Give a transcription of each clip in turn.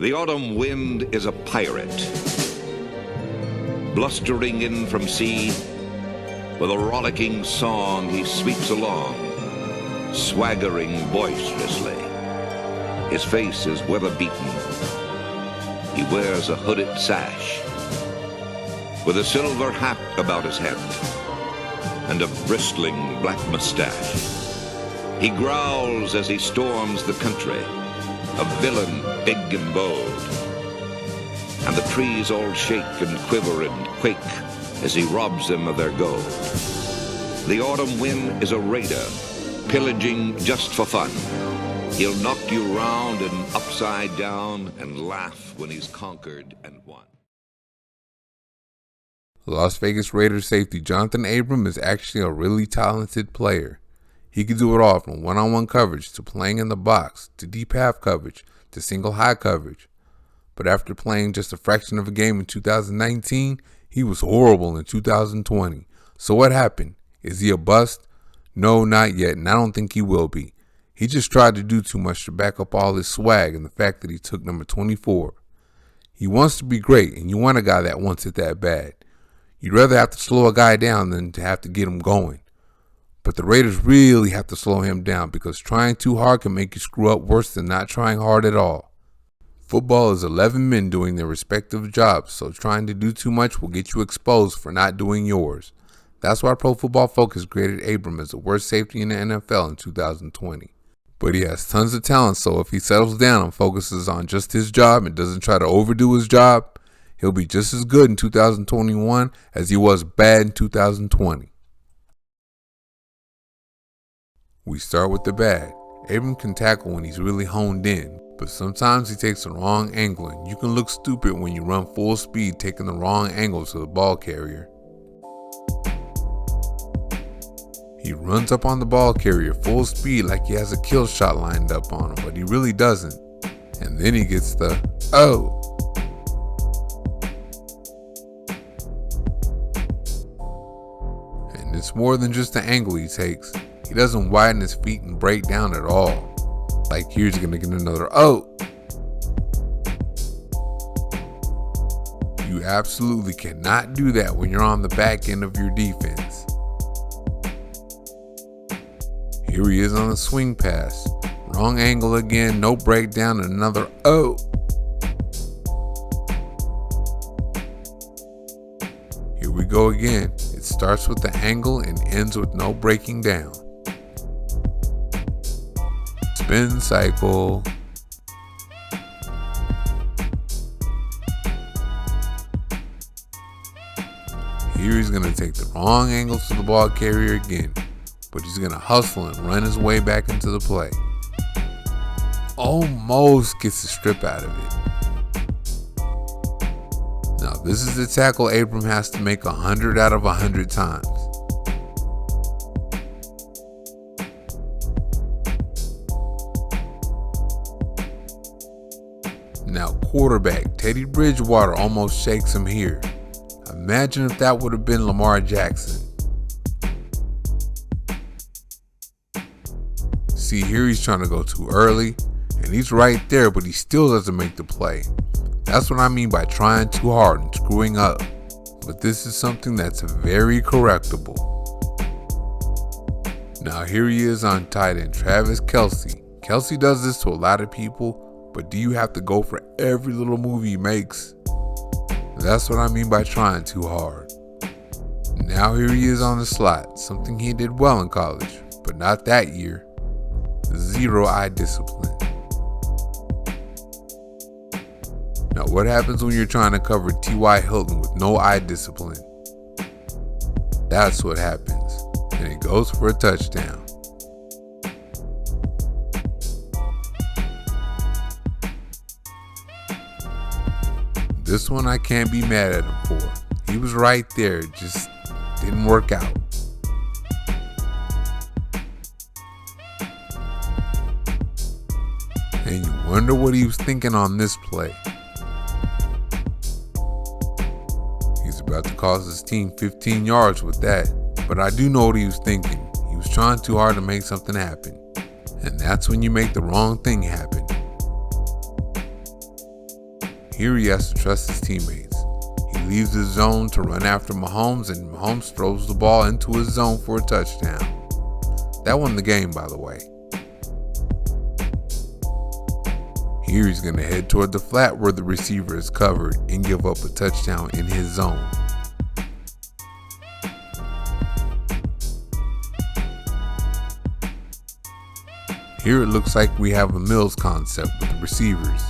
The autumn wind is a pirate, blustering in from sea. With a rollicking song he sweeps along, swaggering boisterously. His face is weather-beaten. He wears a hooded sash, with a silver hat about his head, and a bristling black mustache. He growls as he storms the country, a villain big and bold. And the trees all shake and quiver and quake as he robs them of their gold. The autumn wind is a raider, pillaging just for fun. He'll knock you round and upside down and laugh when he's conquered and won. Las Vegas Raiders safety Johnathan Abram is actually a really talented player. He can do it all from one-on-one coverage to playing in the box to deep half coverage to single high coverage. But after playing just a fraction of a game in 2019, he was horrible in 2020. So what happened? Is he a bust? No, not yet, and I don't think he will be. He just tried to do too much to back up all his swag and the fact that he took number 24. He wants to be great, and you want a guy that wants it that bad. You'd rather have to slow a guy down than to have to get him going. But the Raiders really have to slow him down because trying too hard can make you screw up worse than not trying hard at all. Football is 11 men doing their respective jobs, so trying to do too much will get you exposed for not doing yours. That's why Pro Football Focus graded Abram as the worst safety in the NFL in 2020. But he has tons of talent, so if he settles down and focuses on just his job and doesn't try to overdo his job, he'll be just as good in 2021 as he was bad in 2020. We start with the bad. Abram can tackle when he's really honed in, but sometimes he takes the wrong angle, and you can look stupid when you run full speed taking the wrong angle to the ball carrier. He runs up on the ball carrier full speed like he has a kill shot lined up on him, but he really doesn't. And then he gets the, oh. And it's more than just the angle he takes. He doesn't widen his feet and break down at all. Like here he's gonna get another oh. You absolutely cannot do that when you're on the back end of your defense. Here he is on a swing pass. Wrong angle again, no breakdown, and another oh. Here we go again. It starts with the angle and ends with no breaking down. Spin cycle. Here he's going to take the wrong angle to the ball carrier again, but he's going to hustle and run his way back into the play. Almost gets the strip out of it. Now this is the tackle Abram has to make 100 out of 100 times. Now quarterback Teddy Bridgewater almost shakes him here. Imagine if that would have been Lamar Jackson. See, here he's trying to go too early, and he's right there, but he still doesn't make the play. That's what I mean by trying too hard and screwing up. But this is something that's very correctable. Now here he is on tight end, Travis Kelce. Kelce does this to a lot of people, but do you have to go for every little move he makes? That's what I mean by trying too hard. Now here he is on the slot, something he did well in college, but not that year. Zero eye discipline. Now what happens when you're trying to cover T.Y. Hilton with no eye discipline? That's what happens, and it goes for a touchdown. This one I can't be mad at him for. He was right there, it just didn't work out. And you wonder what he was thinking on this play. He's about to cost his team 15 yards with that, but I do know what he was thinking. He was trying too hard to make something happen, and that's when you make the wrong thing happen. Here he has to trust his teammates. He leaves his zone to run after Mahomes, and Mahomes throws the ball into his zone for a touchdown. That won the game, by the way. Here he's going to head toward the flat where the receiver is covered and give up a touchdown in his zone. Here it looks like we have a Mills concept with the receivers.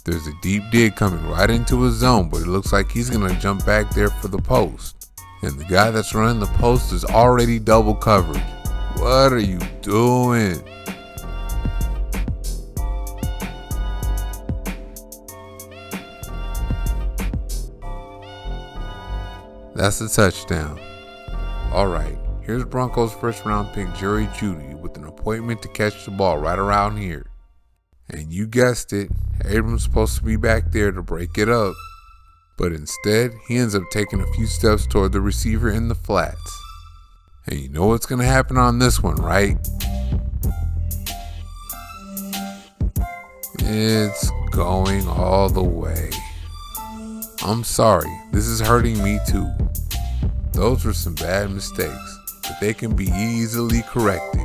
There's a deep dig coming right into his zone, but it looks like he's going to jump back there for the post. And the guy that's running the post is already double covered. What are you doing? That's a touchdown. Alright, here's Broncos first round pick Jerry Jeudy with an appointment to catch the ball right around here. And you guessed it, Abram's supposed to be back there to break it up. But instead, he ends up taking a few steps toward the receiver in the flats. And you know what's going to happen on this one, right? It's going all the way. I'm sorry, this is hurting me too. Those were some bad mistakes, but they can be easily corrected.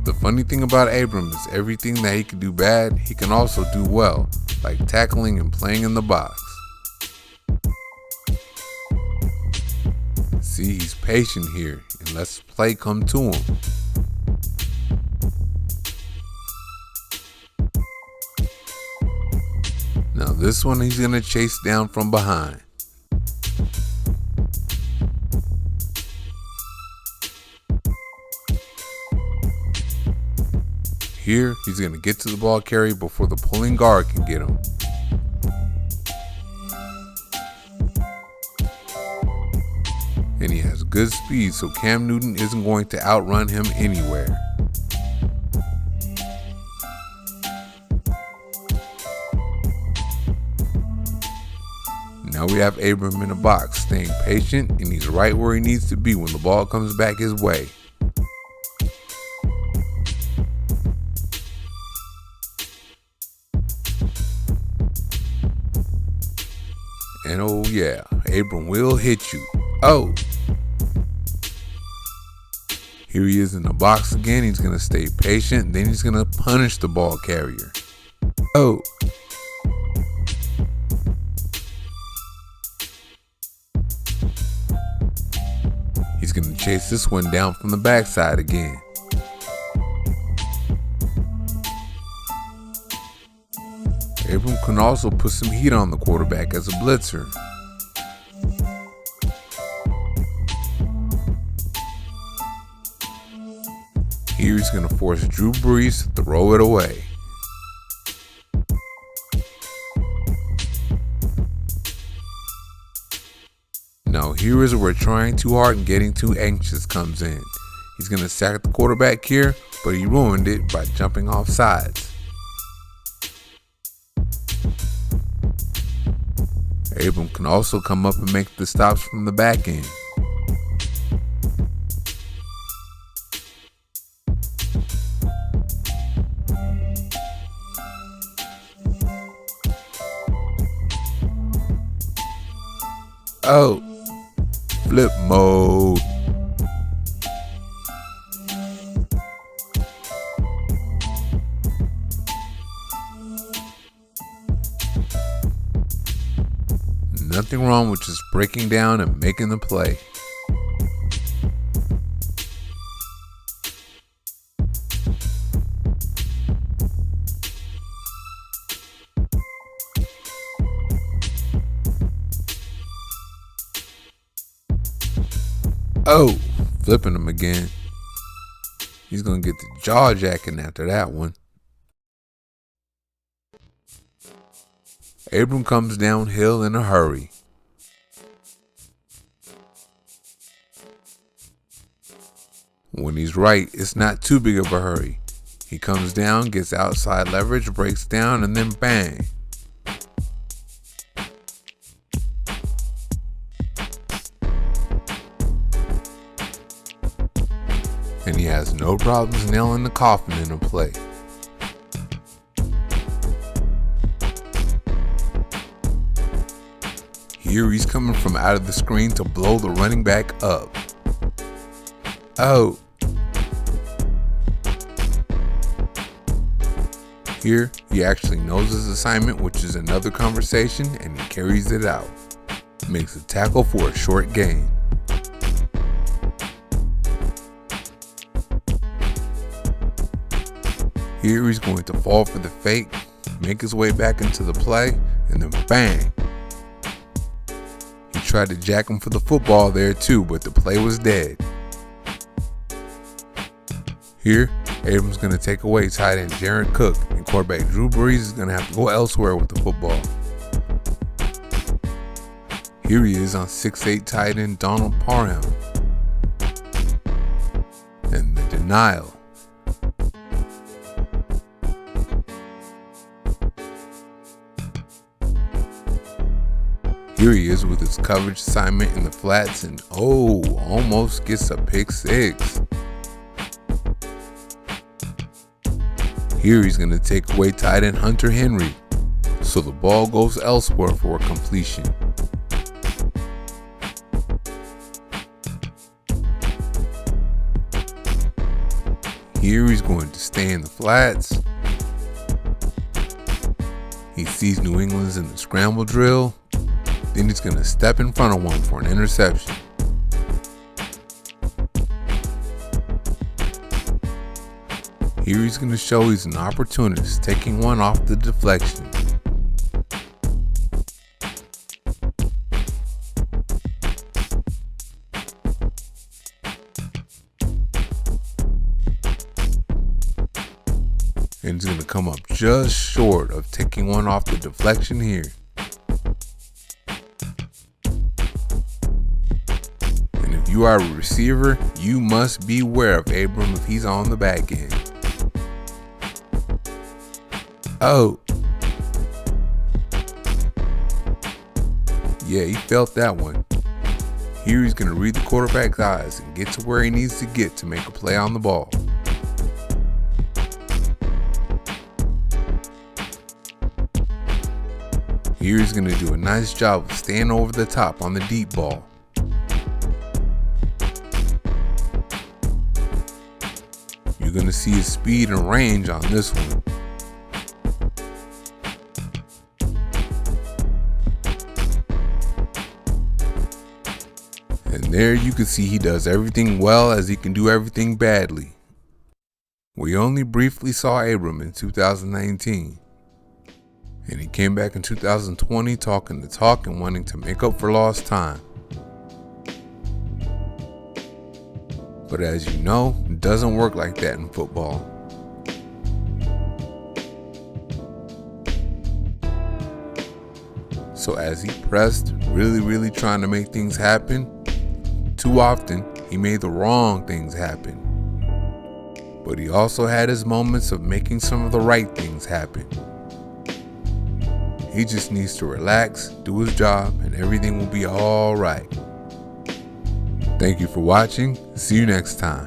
The funny thing about Abram is everything that he can do bad, he can also do well, like tackling and playing in the box. See, he's patient here and lets play come to him. Now this one he's going to chase down from behind. Here, he's going to get to the ball carrier before the pulling guard can get him. And he has good speed, so Cam Newton isn't going to outrun him anywhere. Now we have Abram in the box, staying patient, and he's right where he needs to be when the ball comes back his way. And oh yeah, Abram will hit you. Oh! Here he is in the box again. He's going to stay patient. Then he's going to punish the ball carrier. Oh! He's going to chase this one down from the backside again. Abram can also put some heat on the quarterback as a blitzer. Here he's going to force Drew Brees to throw it away. Now here is where trying too hard and getting too anxious comes in. He's going to sack the quarterback here, but he ruined it by jumping off sides. Abram can also come up and make the stops from the back end. Oh, flip mode. Nothing wrong with just breaking down and making the play. Oh, flipping him again. He's going to get the jaw jacking after that one. Abram comes downhill in a hurry. When he's right, it's not too big of a hurry. He comes down, gets outside leverage, breaks down, and then bang. And he has no problems nailing the coffin into play. Here he's coming from out of the screen to blow the running back up. Oh. Here, he actually knows his assignment, which is another conversation, and he carries it out. Makes a tackle for a short gain. Here he's going to fall for the fake, make his way back into the play, and then bang. He tried to jack him for the football there too, but the play was dead. Here, Abram's going to take away tight end Jared Cook, and quarterback Drew Brees is going to have to go elsewhere with the football. Here he is on 6'8" tight end Donald Parham. And the denial. Here he is with his coverage assignment in the flats, and almost gets a pick six. Here he's going to take away tight end Hunter Henry, so the ball goes elsewhere for a completion. Here he's going to stay in the flats. He sees New England's in the scramble drill. Then he's going to step in front of one for an interception. Here he's going to show he's an opportunist, taking one off the deflection. And he's going to come up just short of taking one off the deflection here. And if you are a receiver, you must beware of Abram if he's on the back end. Oh. Yeah, he felt that one. Here he's going to read the quarterback's eyes and get to where he needs to get to make a play on the ball. Here he's going to do a nice job of staying over the top on the deep ball. You're going to see his speed and range on this one. And there you can see he does everything well as he can do everything badly. We only briefly saw Abram in 2019. And he came back in 2020 talking the talk and wanting to make up for lost time. But as you know, it doesn't work like that in football. So as he pressed, really trying to make things happen, too often he made the wrong things happen. But he also had his moments of making some of the right things happen. He just needs to relax, do his job, and everything will be all right. Thank you for watching. See you next time.